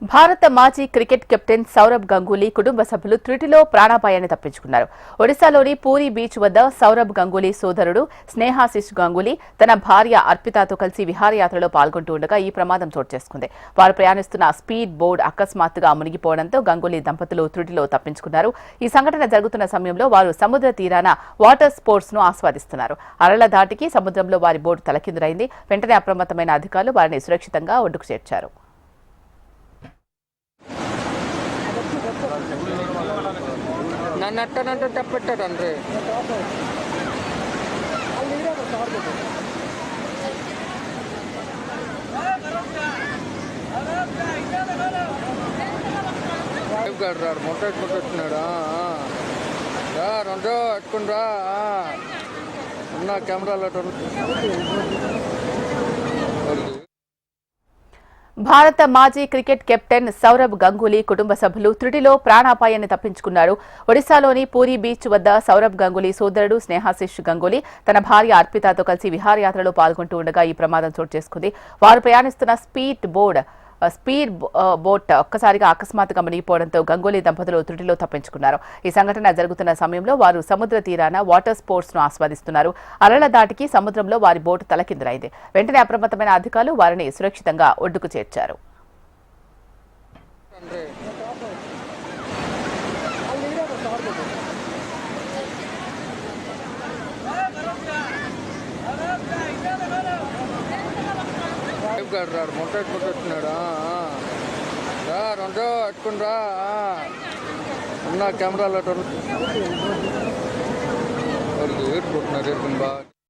భారత మాజీ cricket captain Sourav Ganguly కుటుంబ సభ్యులు త్రుటిలో ప్రాణాపాయాన్ని తప్పించుకున్నారు. ఒడిశాలోని పూరీ బీచ్ వద్ద సౌరవ్ గంగూలీ సోదరుడు స్నేహాశిష్ గంగూలీ తన భార్య అర్పితాతో కలిసి విహారయాత్రలో పాల్గొంటూ ఉండగా ఈ ప్రమాదం చోటు చేసుకుంది. వారు ప్రయాణిస్తున్న స్పీడ్ బోర్డు అకస్మాత్తుగా మునిగిపోవడంతో గంగూలీ దంపతులు త్రుటిలో తప్పించుకున్నారు. ఈ సంఘటన జరుగుతున్న సమయంలో వారు సముద్ర తీరాన వాటర్ స్పోర్ట్స్ ను ఆస్వాదిస్తున్నారు. అలల ధాటికి సముద్రంలో వారి బోటు తలకిందులైంది. వెంటనే అప్రమత్తమైన అధికారులు వారిని సురక్షితంగా ఒడ్డుకు చేర్చారు. నన్ను తప్పెట్టాడండ్రి రాడు మొట్టెట్టుకున్నాడా రెండో ఎట్టుకుండ్రా ఉన్న కెమెరాలో భారత మాజీ క్రికెట్ కెప్టెన్ సౌరవ్ గంగూలీ కుటుంబ సభ్యులు త్రుటిలో ప్రాణాపాయాన్ని తప్పించుకున్నారు. ఒడిశాలోని పూరీ బీచ్ వద్ద సౌరవ్ గంగూలీ సోదరుడు స్నేహాశిష్ గంగూలీ తన భార్య అర్పితాతో కలిసి విహారయాత్రలో పాల్గొంటూ ఉండగా ఈ ప్రమాదం చోటు చేసుకుంది. వారు ప్రయాణిస్తున్న స్పీడ్ బోట్ ఒక్కసారిగా అకస్మాత్తుగా మునిగిపోవడంతో గంగూలీ దంపతులు త్రుటిలో తప్పించుకున్నారు. ఈ సంఘటన జరుగుతున్న సమయంలో వారు సముద్ర తీరాన వాటర్ స్పోర్ట్స్ ను ఆస్వాదిస్తున్నారు. అలల దాటికి సముద్రంలో వారి బోటు తలకిందులైంది. వెంటనే అప్రమత్తమైన అధికారులు వారిని సురక్షితంగా ఒడ్డుకు చేర్చారు. రాడు మొట్టెట్టుకున్నాడా రెండో ఎట్టుకుండ్రా ఉన్న కెమెరాలో ఏడుకుంటున్నారు